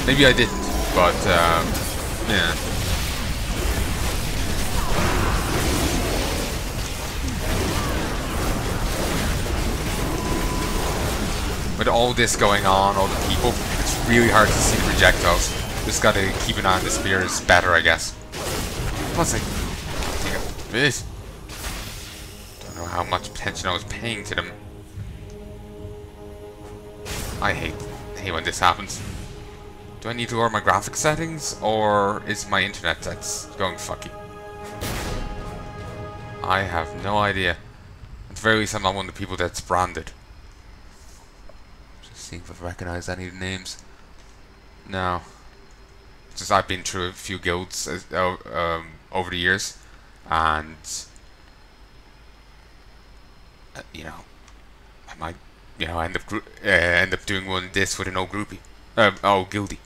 Maybe I didn't, but yeah. With all this going on, all the people, it's really hard to see the projectiles. Just gotta keep an eye on the spears better, I guess. Plus, I think of this. Don't know how much attention I was paying to them. I hate when this happens. Do I need to lower my graphics settings, or is my internet that's going fucky? I have no idea. At the very least, I'm not one of the people that's branded. Just seeing if I recognize any of the names. No. Just I've been through a few guilds over the years, and you know, I might end up doing one this with an old groupie, guildie.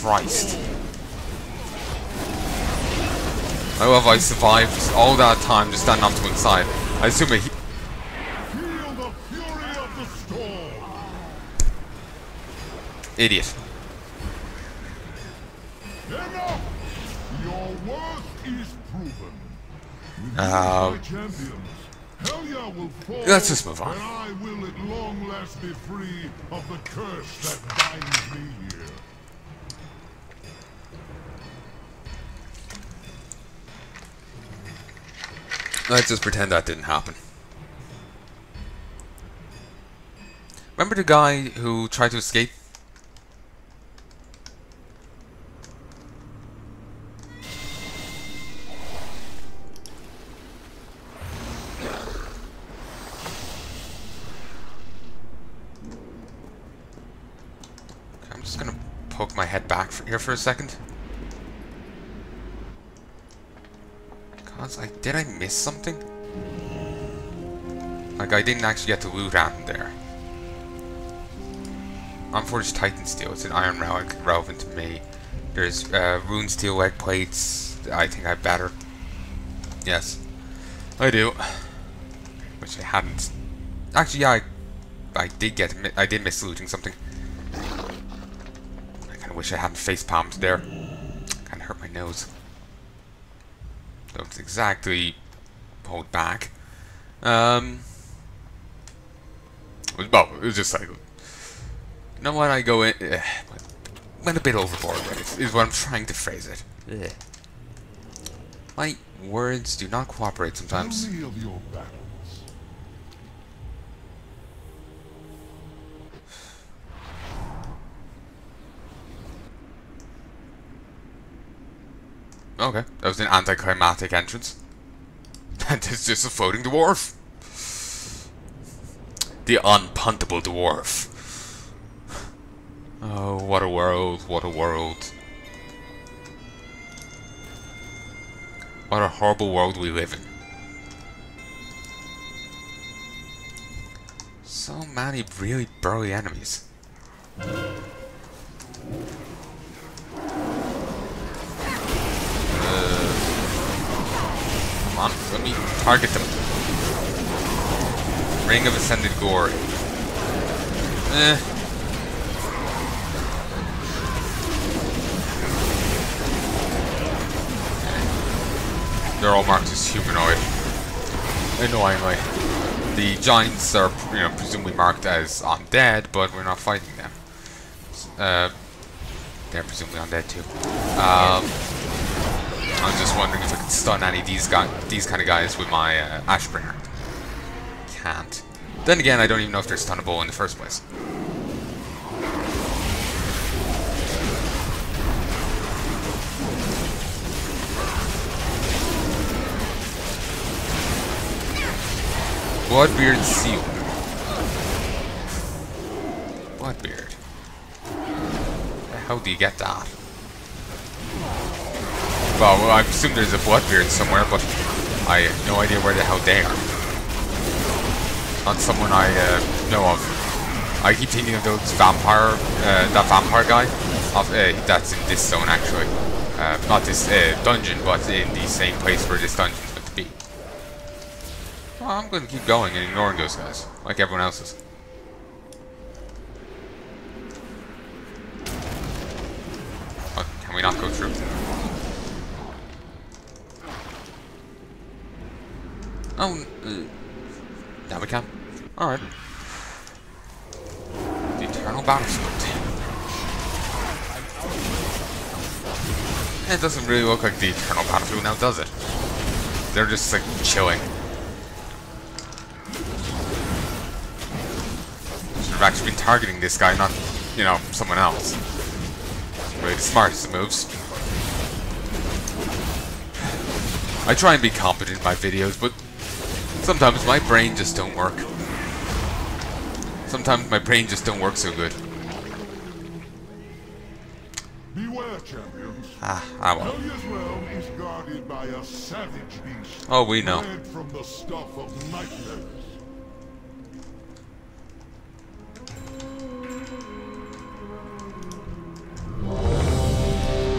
Christ. I love I survived all that time just standing off to one side. I assume he... Feel the fury of the storm. Idiot. Enough! Your worth is proven. With my champions, Helya will fall, let's just move on. and I will at long last be free of the curse that binds me here. Let's just pretend that didn't happen. Remember the guy who tried to escape? Okay, I'm just gonna poke my head back here for a second. Did I miss something? Like, I didn't actually get to loot out there. Unforged Titan Steel, it's an iron relic relevant to me. There's rune steel leg plates. I think I better. Yes, I do. Which I hadn't. Actually, yeah, I did miss looting something. I kind of wish I hadn't face palmed there. Kind of hurt my nose. Don't exactly hold back. Well, it was just like, you know when I go in, went a bit overboard with it, is what I'm trying to phrase it. Ugh. My words do not cooperate sometimes. Tell me of your battles. Okay, that was an anticlimactic entrance. And it's just a floating dwarf. The unpuntable dwarf. Oh, what a world, what a world. What a horrible world we live in. So many really burly enemies. Come on, let me target them. Ring of Ascended Glory. They're all marked as humanoid. Annoyingly. The giants are, presumably marked as undead, but we're not fighting them. They're presumably undead too. I was just wondering if I could stun any of these kind of guys with my Ashbringer. Can't. Then again, I don't even know if they're stunnable in the first place. Bloodbeard Seal. Bloodbeard. How do you get that? Well, I assume there's a Bloodbeard somewhere, but I have no idea where the hell they are. Not someone I know of. I keep thinking of those vampire, that vampire guy. That's in this zone actually. Not this dungeon, but in the same place where this dungeon's meant to be. Well, I'm going to keep going and ignoring those guys, like everyone else is. Oh, can we not go through? Oh, now we can. Alright. The Eternal Battlefield. It doesn't really look like the Eternal Battlefield now, does it? They're just like chilling. Should have actually been targeting this guy, not, you know, someone else. Really smart as the moves. I try and be competent in my videos, but sometimes my brain just don't work. Sometimes my brain just don't work so good. Beware, champions. Well. Helya's realm is guarded by a savage beast. Oh, we know. Bred from the stuff of nightmares.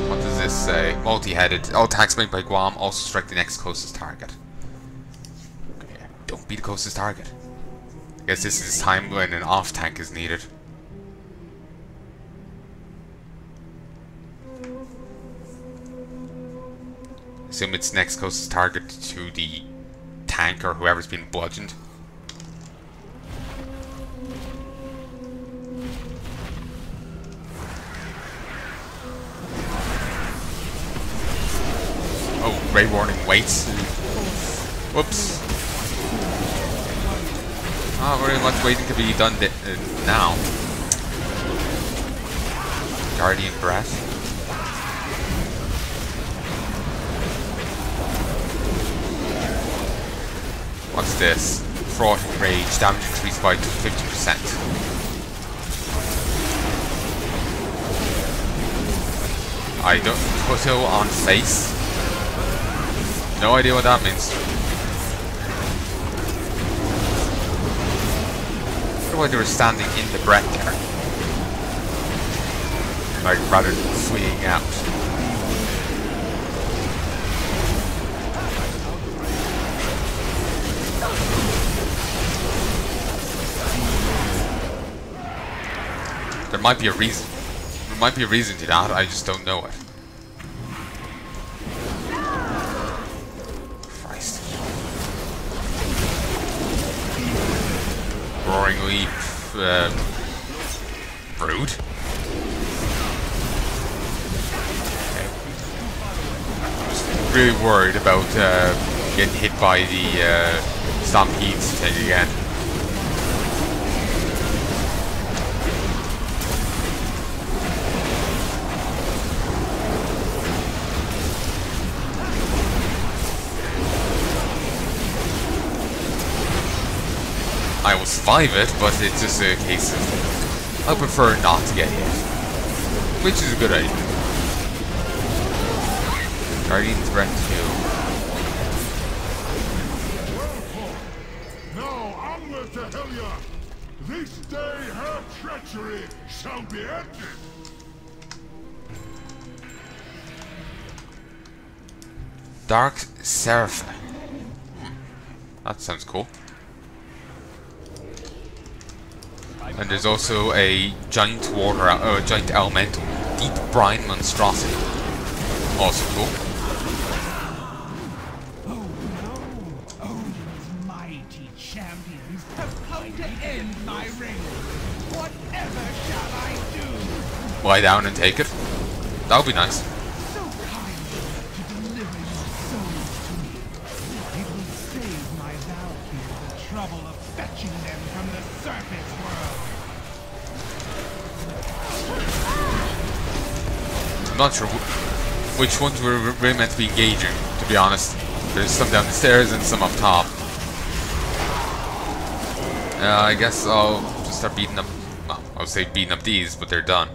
What does this say? Multi-headed. All attacks made by Guam also strike the next closest target. Okay. Don't be the closest target. I guess this is time when an off tank is needed. Assume it's next closest target to the tank or whoever's been bludgeoned. Oh, ray warning waits. Whoops. Not very much waiting to be done now. Guardian Breath. What's this? Frothing Rage. Damage increased by 50%. I don't... Putto on face. No idea what that means. I wonder why they were standing in the breath there. Like, rather than fleeing out. There might be a reason. There might be a reason to that, I just don't know it. Christ. Roaring Leap. Brood? Okay. I'm just really worried about getting hit by the Stampedes thing again. I will survive it, but it's just a case of I prefer not to get hit, which is a good idea. Guardian's Breath 2. Now onward to Helya. This day her treachery shall be ended. Dark Seraph. That sounds cool. And there's also a giant water, giant elemental, deep brine monstrosity. Also cool. Oh no! Odin's mighty champions have come to end my reign. Whatever shall I do? Lie down and take it. That would be nice. So kind to deliver your souls to me. It will save my Valkyrie the trouble of fetching them from the surface world. I'm not sure which ones we're really meant to be engaging, to be honest. There's some down the stairs and some up top. I guess I'll just start beating up, well, I would say beating up these, but they're done.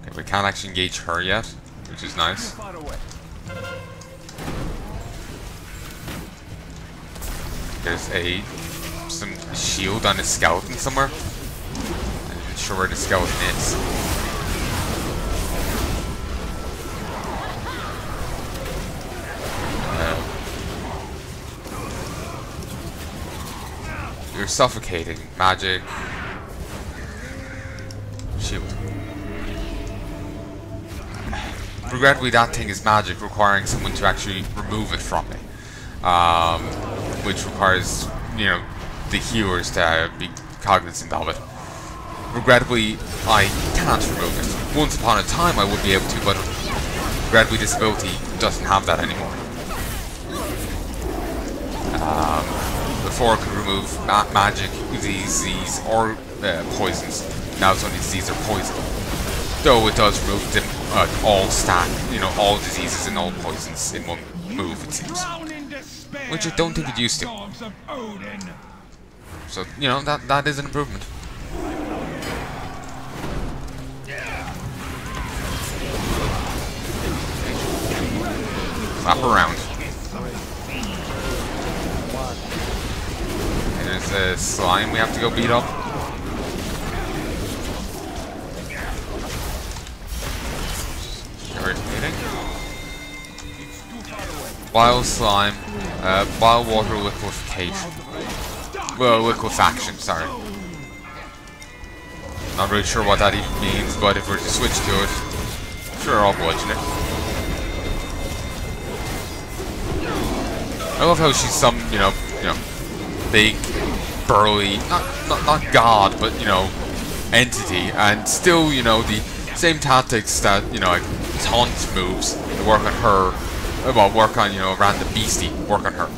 Okay, we can't actually engage her yet, which is nice. there's some shield on a skeleton somewhere. I'm not sure where the skeleton is. You're suffocating. Magic. Shield. Regrettably, that thing is magic, requiring someone to actually remove it from me. Which requires, you know, the healers to be cognizant of it. Regrettably, I can't remove it. Once upon a time I would be able to, but regrettably this ability doesn't have that anymore. Before I could remove magic, disease, or poisons. Now it's only disease or poison. Though it does remove them all stack, you know, all diseases and all poisons in one move, it seems. Which I don't think it used to. So, you know, that is an improvement. Flap around. And there's a slime we have to go beat up. Irritating. Wild slime, wild water liquefaction. Well, liquefaction, sorry. Not really sure what that even means, but if we're to switch to it, sure, I'll bludgeon it. I love how she's some, you know, big, burly, not god, but, you know, entity, and still, you know, the same tactics that, you know, like taunt moves that work on her, well, work on, you know, a random beastie, work on her.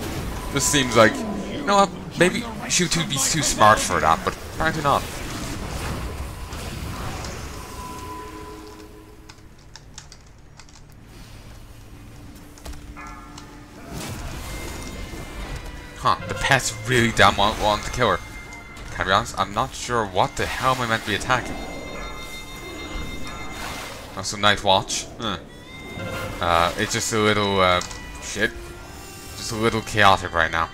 This seems like, you know what, maybe she would be too smart for that, but apparently not. Huh, the pets really damn want to kill her. Can I be honest? I'm not sure what the hell am I meant to be attacking. Also, Night Watch. It's just a little, shit. Just a little chaotic right now.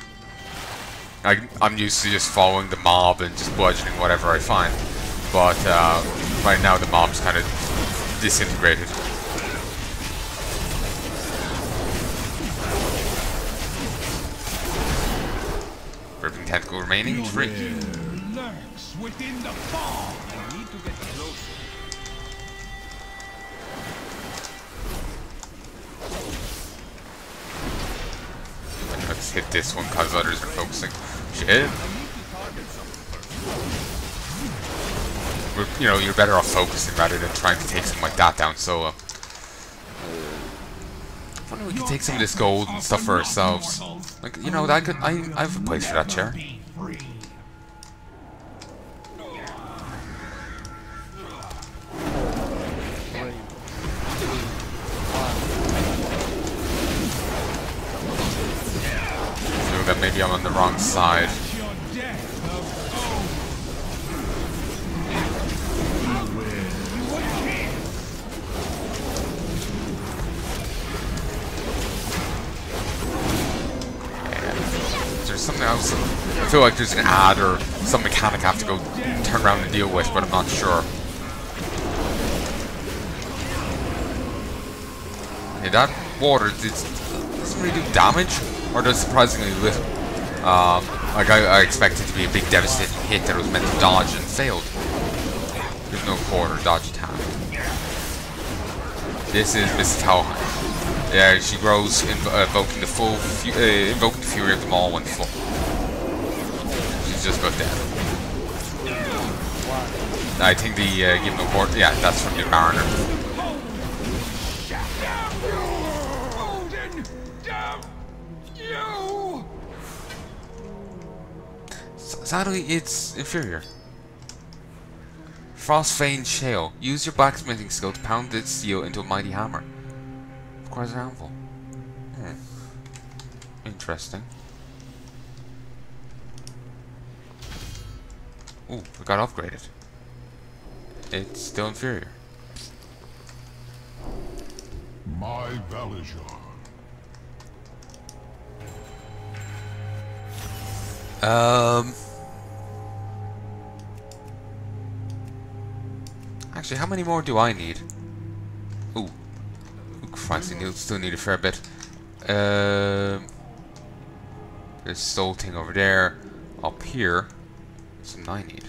I'm used to just following the mob and just bludgeoning whatever I find. But, right now the mob's kind of disintegrated. Gripping tentacle remaining, 3. Lurks within the fall. I need to get closer. Let's hit this one because others are focusing. Shit. You know, you're better off focusing rather than trying to take something like that down solo. I wonder if we could take some of this gold and stuff for ourselves. Like, you know, I have a place for that chair. I feel that maybe I'm on the wrong side. Something else. I feel like there's an ad or some mechanic I have to go turn around and deal with, but I'm not sure. Okay, that water doesn't really do damage, or does surprisingly little. Like I expected it to be a big devastating hit that was meant to dodge and failed. There's no quarter dodge attack. This is Mrs. Helya. Yeah, she grows, invoking the fury of them all when full. She's just about dead. I think the give no port. Yeah, that's from your Mariner. Sadly, it's inferior. Frostvein Shale. Use your blacksmithing skill to pound its steel into a mighty hammer. Requires an anvil. Interesting. Ooh, we got upgraded. It's still inferior. My Val'sharah. Actually, how many more do I need? Ooh, Christ, I still need a fair bit. There's a soul thing over there. Up here, something I need.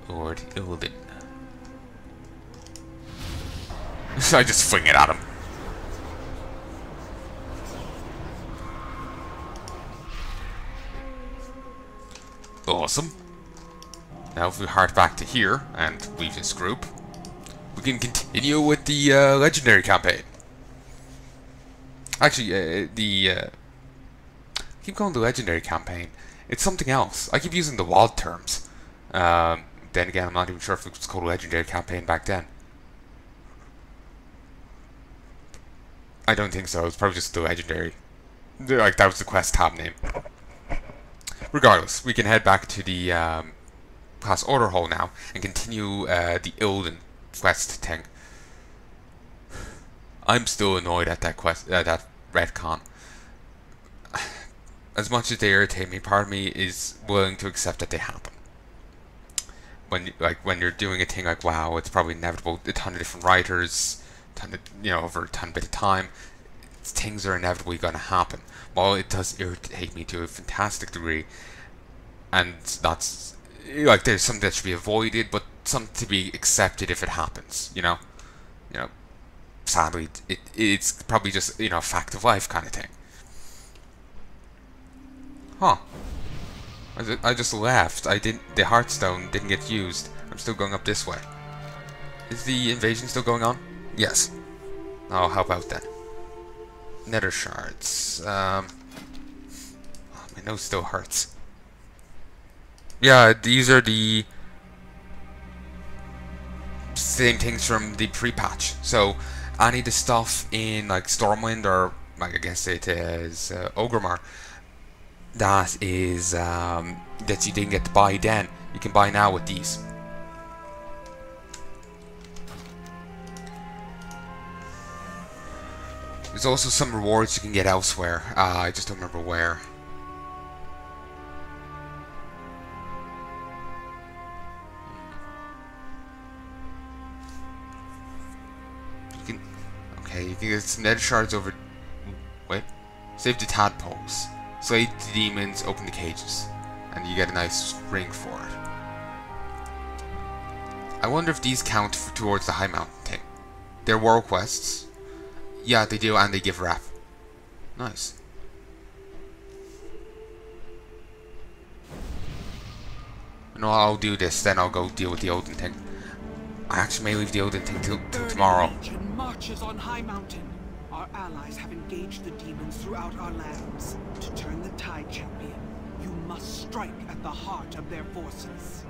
Lord Ilden. So I just fling it at him. Awesome. Now if we heart back to here and leave this group, we can continue with the legendary campaign. Actually, I keep calling the legendary campaign. It's something else. I keep using the WoD terms. Then again, I'm not even sure if it was called legendary campaign back then. I don't think so. It's probably just the legendary. Like, that was the quest tab name. Regardless, we can head back to the class order hall now and continue the Ilden quest thing. I'm still annoyed at that quest, that retcon. As much as they irritate me, part of me is willing to accept that they happen. When you're doing a thing like WoW, it's probably inevitable. A ton of different writers, over a ton bit of time, things are inevitably going to happen. While it does irritate me to a fantastic degree, and that's like there's something that should be avoided, but something to be accepted if it happens. Sadly, it's probably just a fact of life kind of thing. Huh. I just left. The Heartstone didn't get used. I'm still going up this way. Is the invasion still going on? Yes. I'll help out then. Nether shards. Oh, my nose still hurts. Yeah, these are the same things from the pre-patch. So any of the stuff in like Stormwind, or like I guess it is Orgrimmar, that is that you didn't get to buy then, you can buy now with these. There's also some rewards you can get elsewhere. I just don't remember where. You can get some nether shards over. Wait. Save the tadpoles. Slay the demons, open the cages. And you get a nice ring for it. I wonder if these count towards the high mountain thing. They're world quests. Yeah, they do, and they give rep. Nice. No, I'll do this, then I'll go deal with the Odin thing. I actually may leave the Odin thing till tomorrow. Legion marches on High Mountain. Our allies have engaged the demons throughout our lands. To turn the tide, champion, you must strike at the heart of their forces.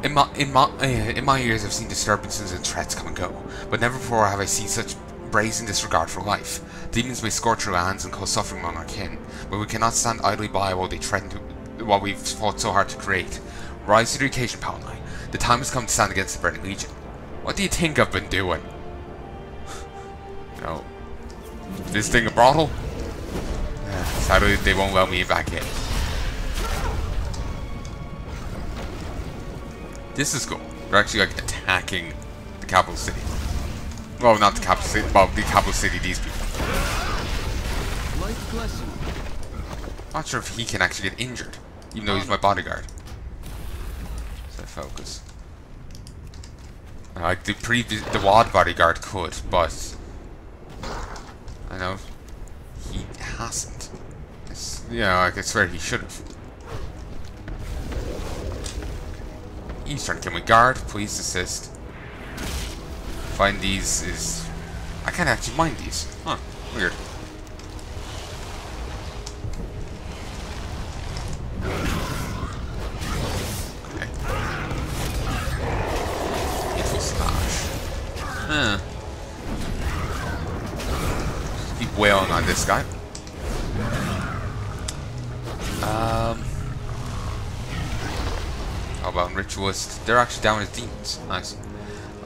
In my years, I've seen disturbances and threats come and go, but never before have I seen such brazen disregard for life. Demons may scorch our lands and cause suffering among our kin, but we cannot stand idly by while they threaten what we've fought so hard to create. Rise to the occasion, Palnai. The time has come to stand against the Burning Legion. What do you think I've been doing? This thing a brothel? Sadly, they won't let me back in. This is cool. They're actually like attacking the capital city. Well, not the capital city. Well, the capital city. These people. Not sure if he can actually get injured, even though he's my bodyguard. So focus. Like the WoD bodyguard could, but I know he hasn't. Like I swear he should have. He's trying to kill my guard. Please assist. Find these is. I can't actually mine these. Huh? Weird. Okay. Info slash. Just keep wailing on this guy. How about Ritualist? They're actually down as demons. Nice.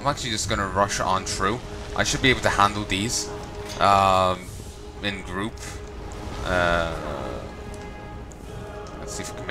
I'm actually just gonna rush on through. I should be able to handle these in group. see if we can